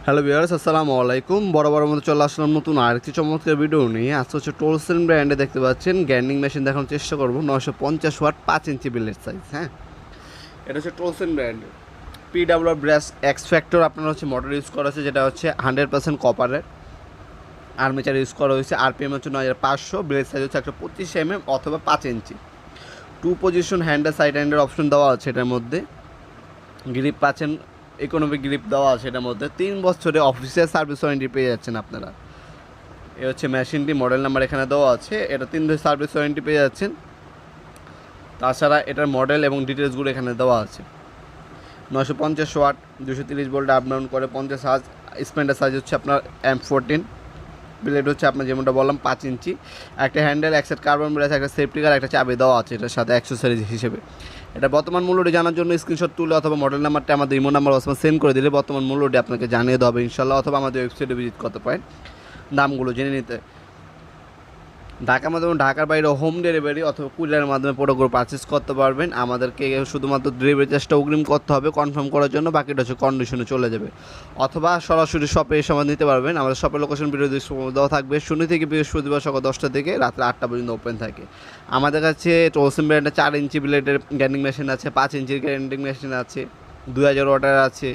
Hello viewers, আসসালামু আলাইকুম। বরাবরের মতো চলে আসলাম নতুন আরেকটি চমৎকার ভিডিও নিয়ে। আজকে হচ্ছে টোলসেন ব্র্যান্ডে দেখতে পাচ্ছেন গ্যান্ডিং মেশিন দেখানোর চেষ্টা করবো। 950 ওয়াট 5 ইঞ্চি বিলের সাইজ। হ্যাঁ, এটা হচ্ছে টোলসেন ব্র্যান্ডের PWR ব্রাশ এক্স ফ্যাক্টর আপনার হচ্ছে মোটর ইউজ করা হয়েছে, যেটা হচ্ছে 100% কপারের আর্মেচার ইউজ করা হয়েছে। RPM হচ্ছে 9500, বিলের সাইজ হচ্ছে 125 mm অথবা 5 ইঞ্চি। 2 পজিশন হ্যান্ডেল, সাইড হ্যান্ডের অপশন দেওয়া আছে এটার মধ্যে। গ্রিপ পাচ্ছেন, ইকোনমিক গ্রিপ দেওয়া আছে এটার মধ্যে। 3 বছরে অফিসিয়াল সার্ভিস ওয়ারেন্টি পেয়ে যাচ্ছেন আপনারা। এ হচ্ছে মেশিনটি, মডেল নাম্বার এখানে দেওয়া আছে। এটা 3 বছর সার্ভিস ওয়ারেন্টি পেয়ে যাচ্ছেন। তাছাড়া এটার মডেল এবং ডিটেলসগুলো এখানে দেওয়া আছে। 950 ওয়াট 230 ভোল্ট আপ ডাউন করে 50 হার্জ। স্প্যান্ডার সাইজ হচ্ছে আপনার M14। ব্লেড হচ্ছে আপনার যেমনটা বললাম 5 ইঞ্চি। একটা হ্যান্ডেল, এক সেট কার্বন ব্রাশ, একটা সেফটি কার, একটা চাবি দেওয়া আছে এটার সাথে অ্যাক্সেসরিজ হিসেবে। এটা বর্তমান মূল্যটি জানার জন্য স্ক্রিনশট তুলে অথবা মডেল নাম্বারটা আমাদের ইমো নাম্বার সেন্ড করে দিলে বর্তমান মূল্যটি আপনাকে জানিয়ে দেওয়া হবে ইনশাল্লাহ, অথবা আমাদের ওয়েবসাইটে ভিজিট করতে পারেন দামগুলো জেনে নিতে। ঢাকার মাধ্যমে, ঢাকার বাইরে হোম ডেলিভারি অথবা কুরিয়ারের মাধ্যমে প্রোডাক্টগুলো পারচেস করতে পারবেন। আমাদেরকে শুধুমাত্র ডেলিভারি চার্জটা অগ্রিম করতে হবে কনফার্ম করার জন্য, বাকিটা হচ্ছে কন্ডিশনে চলে যাবে। অথবা সরাসরি শপে এসে সময় নিতে পারবেন। আমাদের শপের লোকেশন ভিডিও দেওয়া থাকবে। শনি থেকে বৃহস্পতিবার সকাল 10টা থেকে রাত্রে 8টা পর্যন্ত ওপেন থাকে। আমাদের কাছে টোলসেন ব্র্যান্ডের 4 ইঞ্চি ব্লেডের গ্যান্ডিং মেশিন আছে, 5 ইঞ্চির গ্যান্ডিং মেশিন আছে, 2000 ওয়াটের আছে,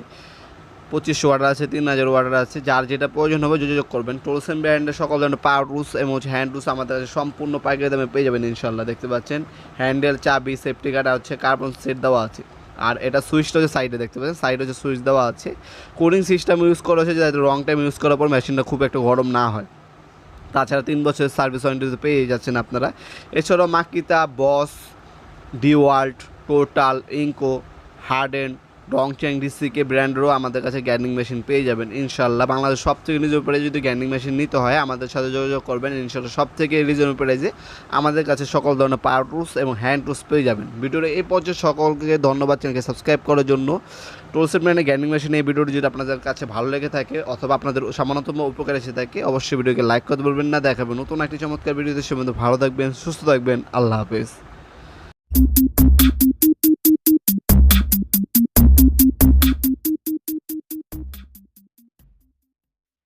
2500 ওয়াটার আছে, 3000 ওয়াটার আছে। যার যেটা প্রয়োজন হবে যোগাযোগ করবেন। টোলসেন ব্র্যান্ডের সকল ধরনের পাওয়ার টুলস এবং হ্যান্ড টুলস আমাদের কাছে সম্পূর্ণ পাইকারি দামে পেয়ে যাবেন ইনশাল্লাহ। দেখতে পাচ্ছেন হ্যান্ডেল, চাবি, সেফটি গার্ড হচ্ছে কার্বন সেট দেওয়া আছে। আর এটা সুইচটা হচ্ছে সাইডে, দেখতে পাচ্ছেন সাইডে হচ্ছে সুইচ দেওয়া আছে। কুলিং সিস্টেম ইউজ করা হয়েছে যাতে রং টাইম ইউজ করার পর মেশিনটা খুব একটা গরম না হয়। তাছাড়া 3 বছরের সার্ভিস ওয়ারেন্টি পেয়ে যাচ্ছেন আপনারা। এছাড়াও মাকিতা, বস, ডিওয়াল্ট, টোটাল, ইঙ্কো, হার্ডেন, ডংচ্যাং, ডিসিকে ব্র্যান্ডেরও আমাদের কাছে গ্যান্ডিং মেশিন পেয়ে যাবেন ইনশাল্লাহ। বাংলাদেশ সব থেকে রিজনেবল প্রাইসে যদি গ্যান্ডিং মেশিন নিতে হয় আমাদের সাথে যোগাযোগ করবেন ইনশাল্লাহ। সব থেকে রিজনেবল প্রাইসে আমাদের কাছে সকল ধরনের পাওয়ার টুলস এবং হ্যান্ড টুলস পেয়ে যাবেন। ভিডিওর এই পর্যায়ে সকলকে ধন্যবাদ চ্যানেলকে সাবস্ক্রাইব করার জন্য। টোলসেন ব্র্যান্ডের গ্যান্ডিং মেশিন এই ভিডিওটি যদি আপনাদের কাছে ভালো লেগে থাকে অথবা আপনাদের সামান্যতম উপকার এসে থাকে, অবশ্যই ভিডিওকে লাইক করতে বলবেন না। দেখাবেন নতুন একটি চমৎকার ভিডিওতে। সে মধ্যে ভালো থাকবেন, সুস্থ থাকবেন। আল্লাহ হাফেজ।